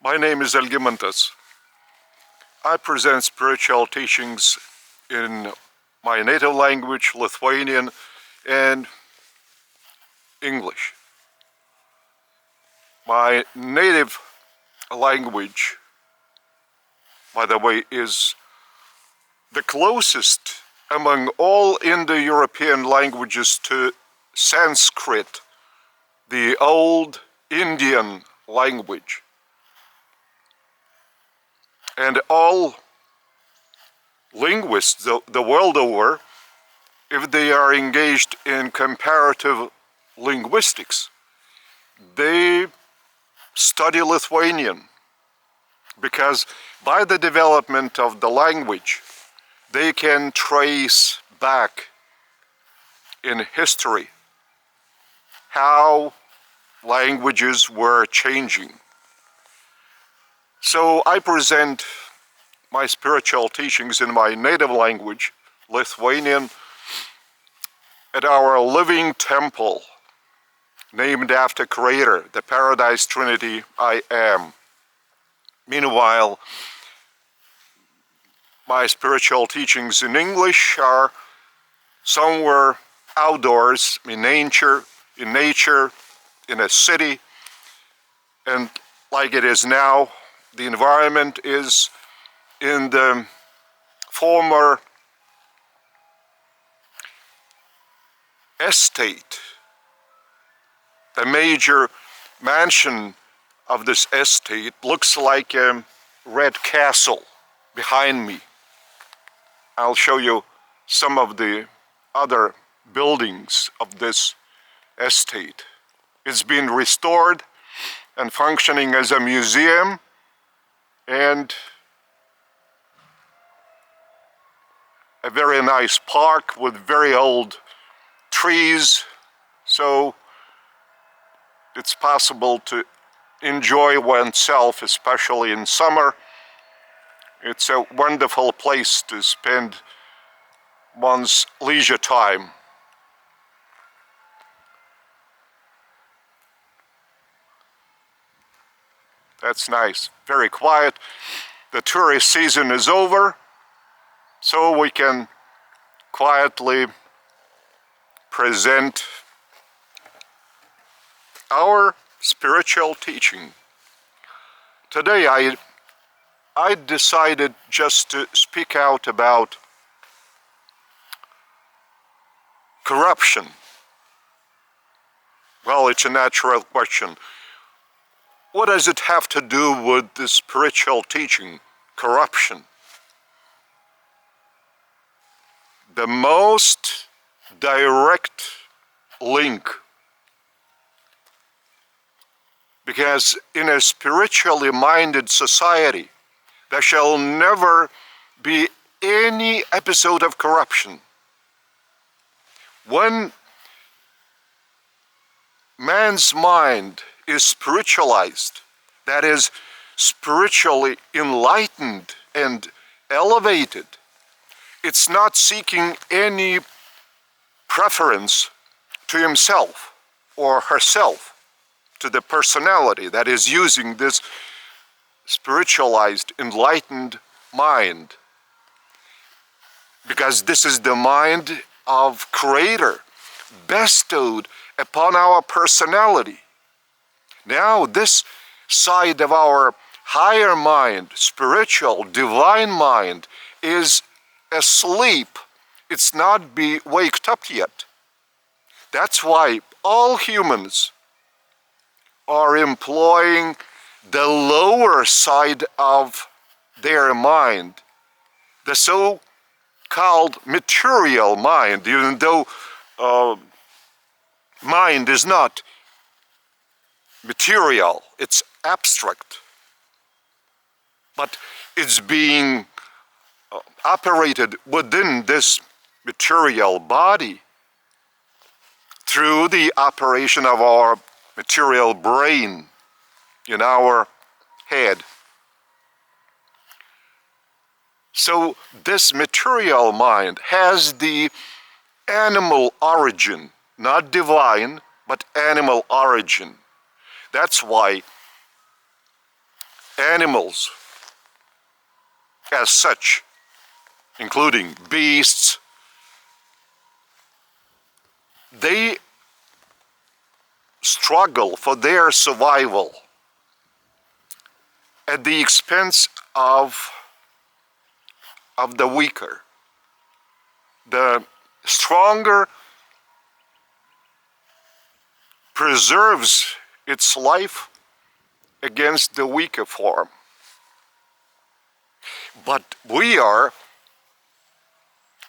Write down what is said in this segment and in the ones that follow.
My name is Algimantas. I present spiritual teachings in my native language, Lithuanian, and English. My native language, by the way, is the closest among all Indo-European languages to Sanskrit, the old Indian language. And all linguists the world over, if they are engaged in comparative linguistics, they study Lithuanian, because by the development of the language, they can trace back in history how languages were changing. So I present my spiritual teachings in my native language, Lithuanian, at our living temple, named after Creator, the Paradise Trinity, I Am. Meanwhile, my spiritual teachings in English are somewhere outdoors, in nature, in a city, and like it is now, the environment is in the former estate. The major mansion of this estate looks like a red castle behind me. I'll show you some of the other buildings of this estate. It's been restored and functioning as a museum, and a very nice park with very old trees, so it's possible to enjoy oneself, especially in summer. It's a wonderful place to spend one's leisure time. That's nice, very quiet. The tourist season is over, so we can quietly present our spiritual teaching. Today I decided just to speak out about corruption. Well, it's a natural question. What does it have to do with the spiritual teaching, corruption? The most direct link, because in a spiritually minded society, there shall never be any episode of corruption. When man's mind is spiritualized, that is, spiritually enlightened and elevated, it's not seeking any preference to himself or herself, to the personality that is using this spiritualized, enlightened mind. Because this is the mind of Creator bestowed upon our personality. Now this side of our higher mind, spiritual, divine mind, is asleep. It's not be waked up yet. That's why all humans are employing the lower side of their mind, the so-called material mind, even though mind is not material, it's abstract, but it's being operated within this material body through the operation of our material brain in our head. So this material mind has the animal origin, not divine, but animal origin. That's why animals as such, including beasts, they struggle for their survival at the expense of the weaker. The stronger preserves its life against the weaker form. But we are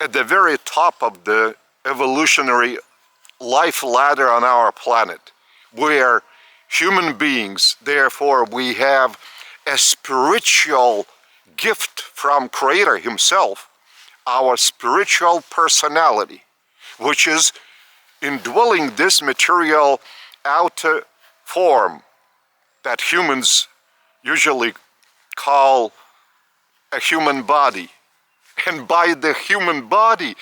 at the very top of the evolutionary life ladder on our planet. We are human beings, therefore we have a spiritual gift from Creator Himself, our spiritual personality, which is indwelling this material outer form that humans usually call a human body. And by the human body,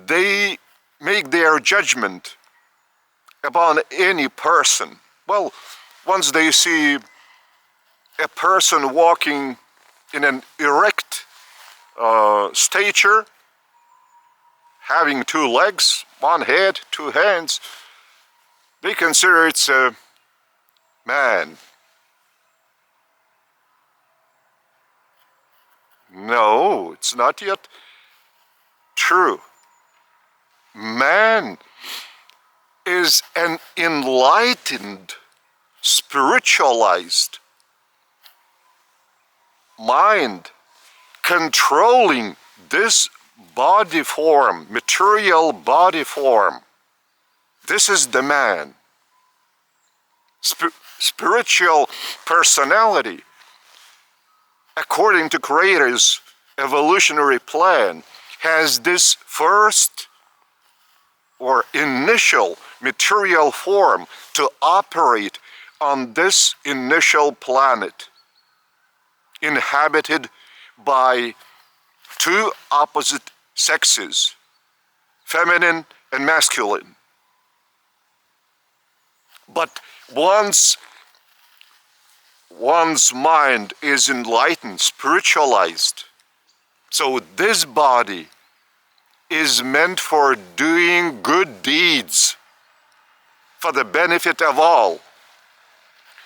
they make their judgment upon any person. Well, once they see a person walking in an erect stature, having two legs, one head, two hands, they consider it's a man. No, it's not yet true. Man is an enlightened, spiritualized mind controlling this body form, material body form. This is the man. Spiritual personality, according to Creator's evolutionary plan, has this first or initial material form to operate on this initial planet, inhabited by two opposite sexes, feminine and masculine. But once one's mind is enlightened, spiritualized, so this body is meant for doing good deeds for the benefit of all,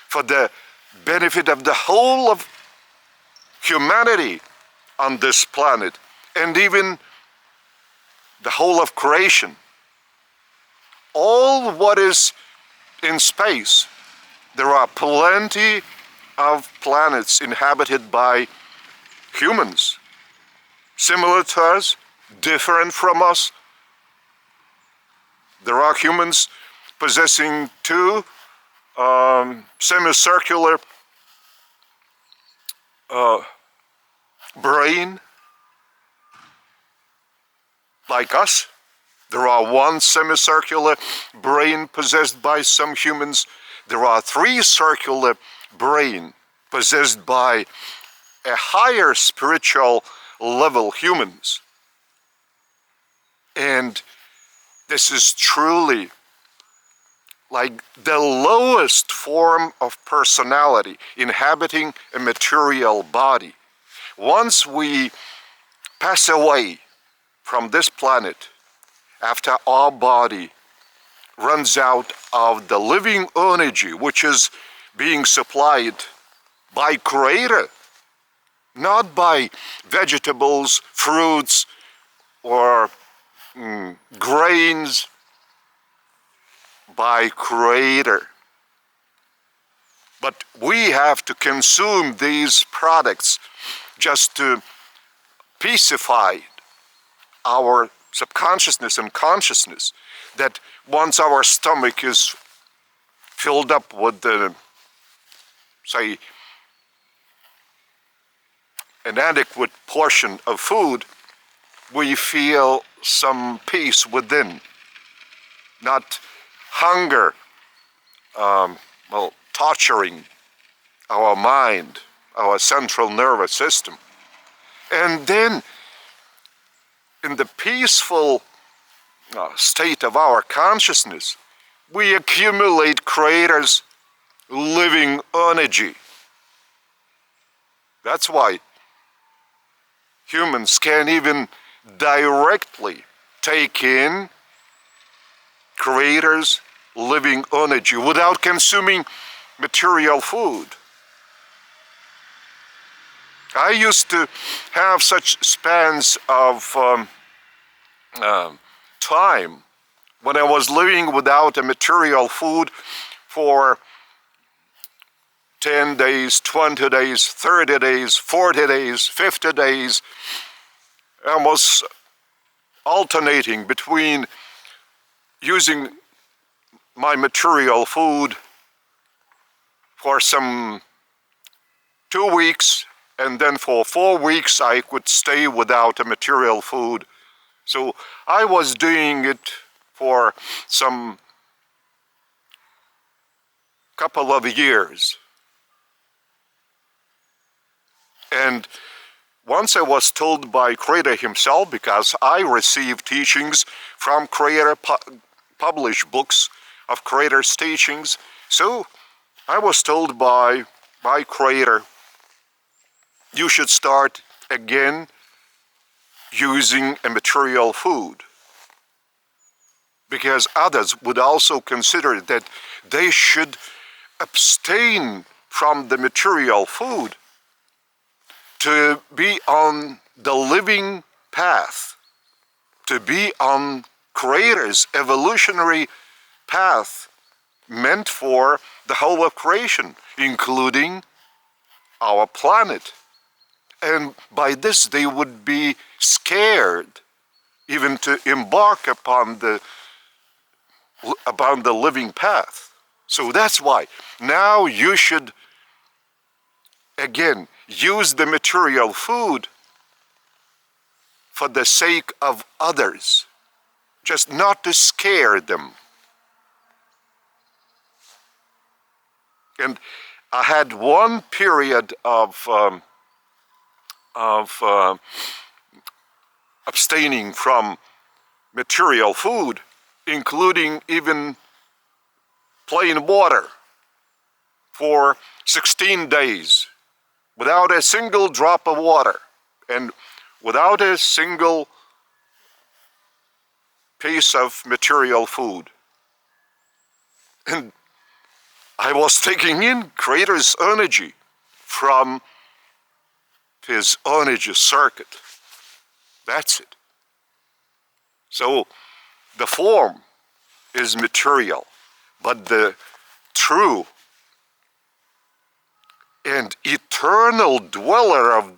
for the benefit of the whole of humanity on this planet, and even the whole of creation. All what is in space, there are plenty of planets inhabited by humans, similar to us, different from us. There are humans possessing two semicircular brain like us. There are one semicircular brain possessed by some humans. There are three circular brain possessed by a higher spiritual level humans. And this is truly like the lowest form of personality inhabiting a material body. Once we pass away from this planet, after our body runs out of the living energy which is being supplied by Creator, not by vegetables, fruits, or grains, by Creator. But we have to consume these products just to pacify our subconsciousness and consciousness, that once our stomach is filled up with the, say, an adequate portion of food, we feel some peace within, not hunger, torturing our mind, our central nervous system. And then, in the peaceful state of our consciousness, we accumulate Creator's living energy. That's why humans can't even directly take in Creator's living energy without consuming material food. I used to have such spans of time when I was living without a material food for 10 days, 20 days, 30 days, 40 days, 50 days. I was alternating between using my material food for some 2 weeks, and then for 4 weeks I could stay without a material food. So I was doing it for some couple of years. And once I was told by Creator himself, because I received teachings from Creator, published books of Creator's teachings, so I was told by Creator, you should start again using a material food, because others would also consider that they should abstain from the material food to be on the living path, to be on Creator's evolutionary path meant for the whole of creation, including our planet. And by this they would be scared even to embark upon the living path. So that's why now you should again use the material food for the sake of others, just not to scare them. And I had one period of abstaining from material food, including even plain water, for 16 days, without a single drop of water and without a single piece of material food. And I was taking in Creator's energy from his energy circuit. That's it. So the form is material, but the true and eternal dweller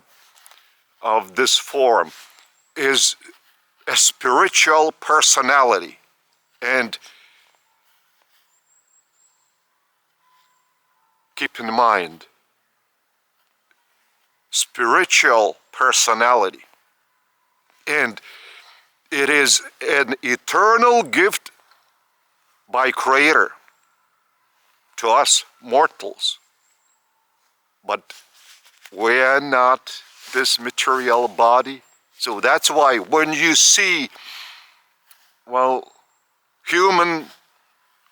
of this form is a spiritual personality. And keep in mind, spiritual personality. And it is an eternal gift by Creator to us mortals. But we are not this material body. So that's why when you see, well, human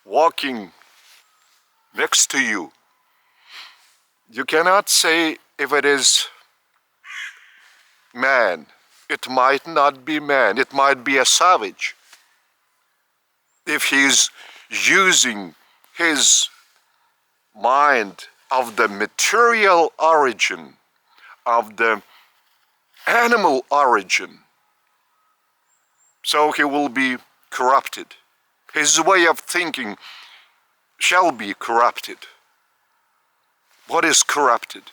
walking next to you, you cannot say if it is man. It might not be man. It might be a savage. If he's using his mind of the material origin, of the animal origin, so he will be corrupted. His way of thinking shall be corrupted. What is corrupted?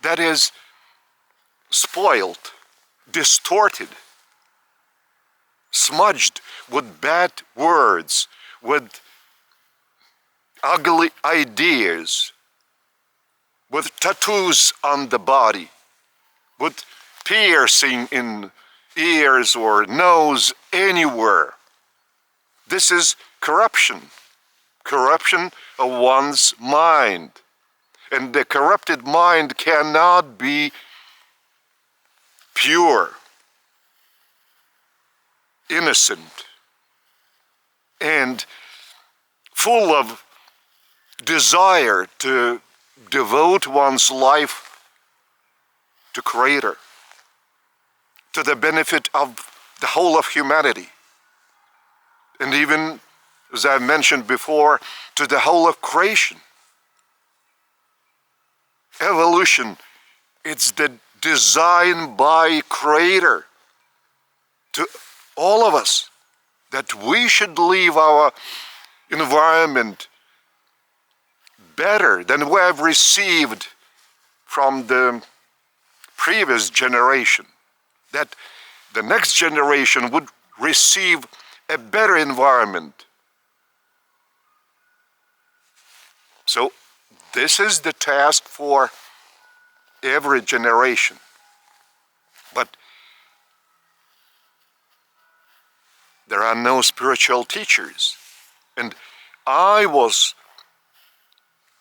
That is spoiled, distorted, smudged with bad words, with ugly ideas, with tattoos on the body, with piercing in ears or nose, anywhere. This is corruption. Corruption of one's mind. And the corrupted mind cannot be pure, innocent, and full of desire to devote one's life to Creator, to the benefit of the whole of humanity, and even, as I mentioned before, to the whole of creation. Evolution, it's the design by Creator to all of us, that we should leave our environment better than we have received from the previous generation, that the next generation would receive a better environment. So this is the task for every generation. But there are no spiritual teachers. And I was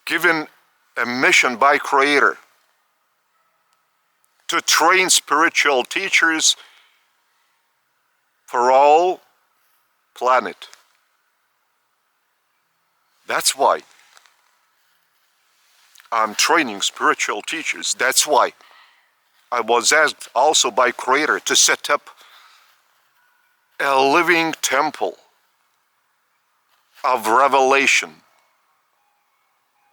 given a mission by Creator to train spiritual teachers for all planet. That's why I'm training spiritual teachers. That's why I was asked also by Creator to set up a living temple of revelation.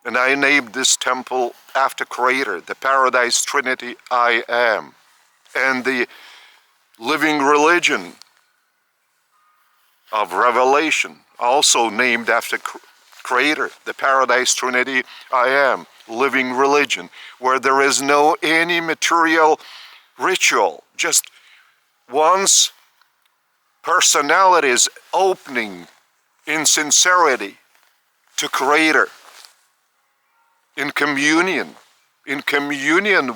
And I named this temple after Creator, the Paradise Trinity I Am. And the living religion of revelation, also named after Creator, the Paradise Trinity I Am, living religion, where there is no any material ritual, just one's personality is opening in sincerity to Creator, in communion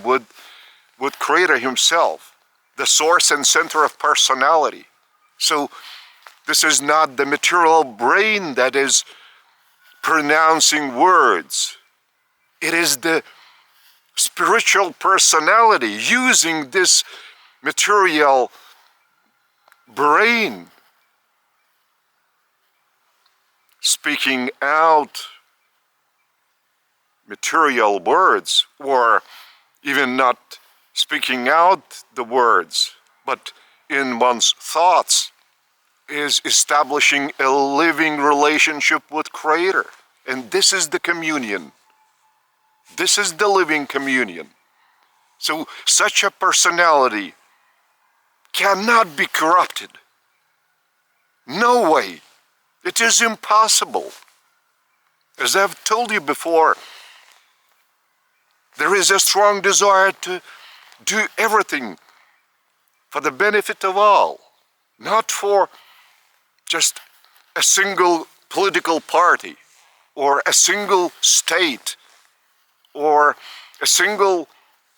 with Creator Himself, the source and center of personality. So this is not the material brain that is pronouncing words. It is the spiritual personality using this material brain, speaking out material words, or even not speaking out the words, but in one's thoughts, is establishing a living relationship with Creator. And this is the communion. This is the living communion. So such a personality cannot be corrupted. No way. It is impossible. As I've told you before, there is a strong desire to do everything for the benefit of all, not for just a single political party or a single state or a single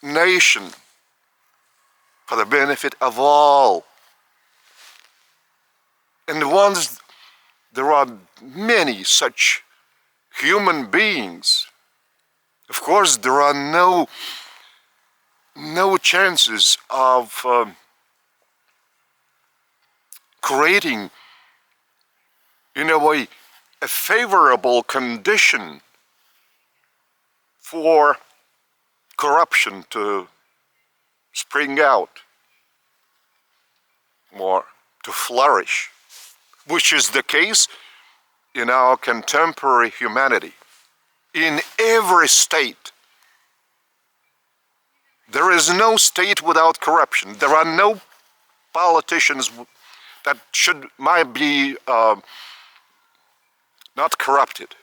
nation, for the benefit of all. And once there are many such human beings, of course there are no chances of creating, in a way, a favorable condition for corruption to spring out or to flourish, which is the case in our contemporary humanity. In every state, there is no state without corruption. There are no politicians that might be not corrupted.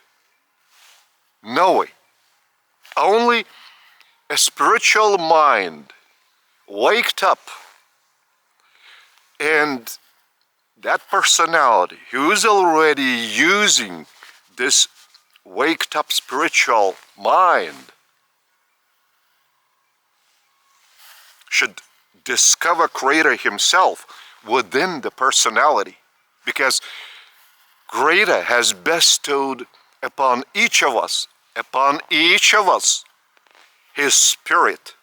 No way. Only a spiritual mind waked up, and that personality who is already using this waked up spiritual mind should discover Creator Himself within the personality, because Creator has bestowed upon each of us, His Spirit,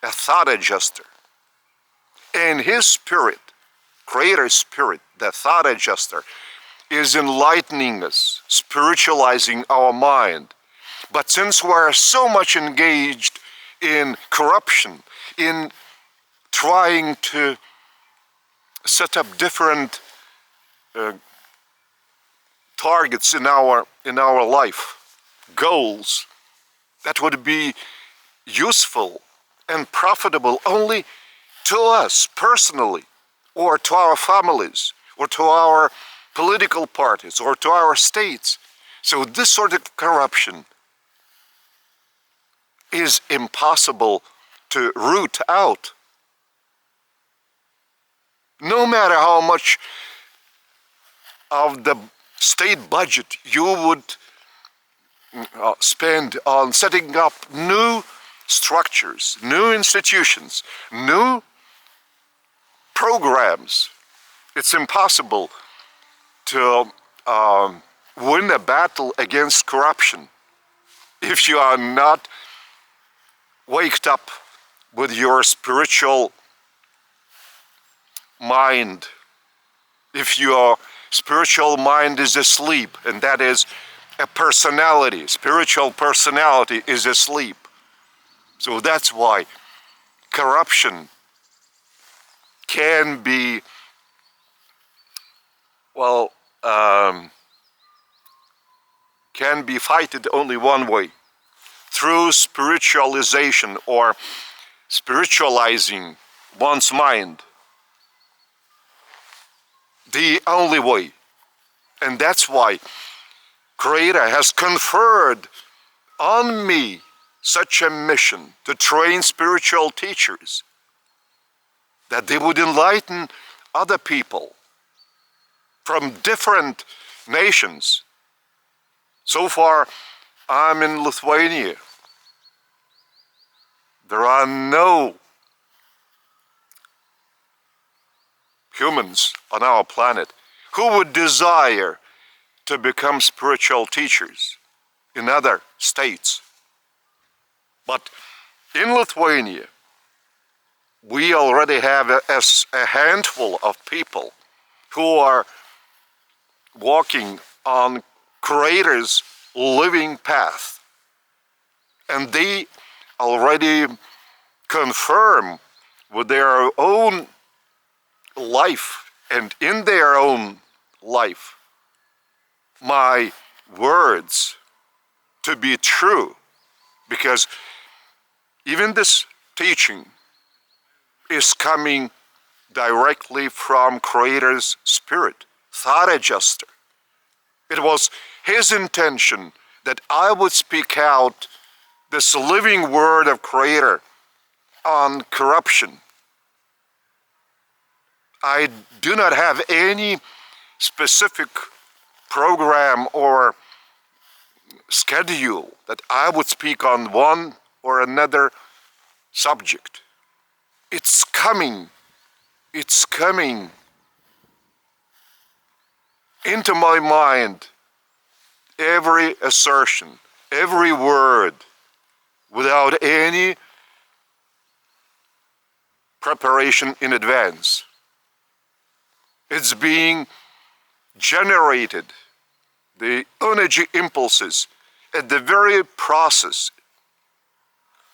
a thought adjuster. And His Spirit, Creator's Spirit, the thought adjuster, is enlightening us, spiritualizing our mind. But since we are so much engaged in corruption, in trying to set up different targets in our life, goals that would be useful and profitable only to us personally, or to our families, or to our political parties, or to our states. So this sort of corruption is impossible to root out. No matter how much of the state budget you would spend on setting up new structures, new institutions, new programs, it's impossible to win a battle against corruption if you are not waked up with your spiritual mind, if your spiritual mind is asleep, and that is a personality, spiritual personality is asleep. So that's why corruption can be, can be fighted only one way, through spiritualization or spiritualizing one's mind. The only way. And that's why Creator has conferred on me such a mission to train spiritual teachers, that they would enlighten other people from different nations. So far, I'm in Lithuania. There are no humans on our planet who would desire to become spiritual teachers in other states. But in Lithuania, we already have a handful of people who are walking on Creator's living path. And they already confirm with their own life and in their own life my words to be true, because even this teaching is coming directly from Creator's Spirit, thought adjuster. It was His intention that I would speak out this living word of Creator on corruption. I do not have any specific program or schedule that I would speak on one or another subject. It's coming into my mind, every assertion, every word, without any preparation in advance. It's being generated, the energy impulses, at the very process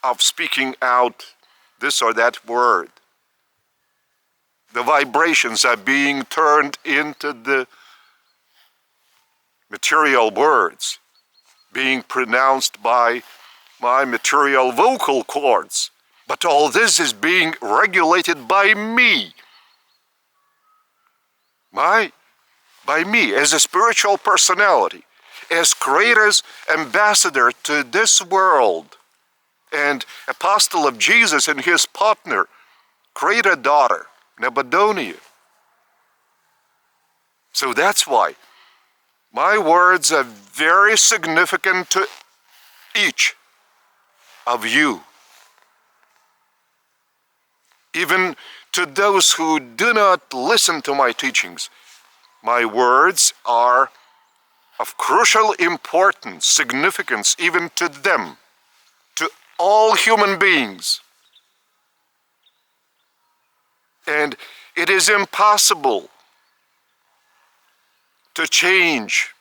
of speaking out this or that word. The vibrations are being turned into the material words, being pronounced by my material vocal cords. But all this is being regulated by me. By me as a spiritual personality, as Creator's ambassador to this world, and apostle of Jesus and his partner, Creator daughter, Nebuchadnezzar. So that's why my words are very significant to each of you, even to those who do not listen to my teachings. My words are of crucial importance, significance even to them, to all human beings. And it is impossible to change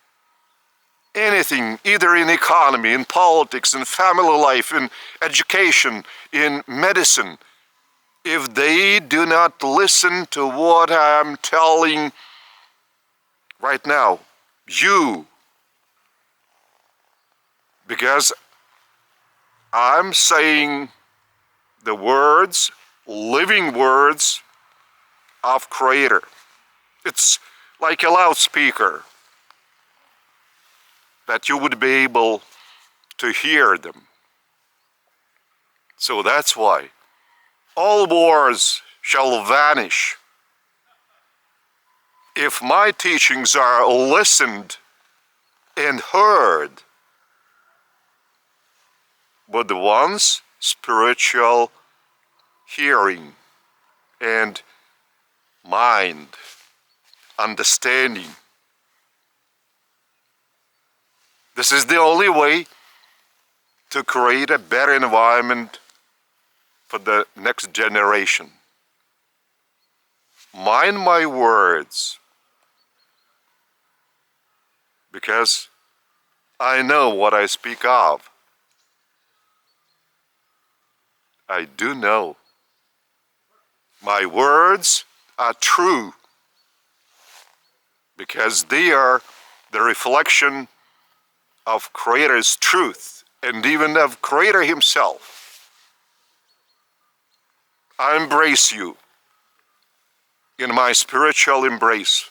anything, either in economy, in politics, in family life, in education, in medicine, if they do not listen to what I'm telling right now, you, because I'm saying the words, living words of Creator. It's like a loudspeaker that you would be able to hear them. So that's why all wars shall vanish if my teachings are listened and heard. But the ones spiritual hearing and mind, understanding. This is the only way to create a better environment for the next generation. Mind my words, because I know what I speak of. I do know. My words are true because they are the reflection of Creator's truth and even of Creator Himself. I embrace you in my spiritual embrace.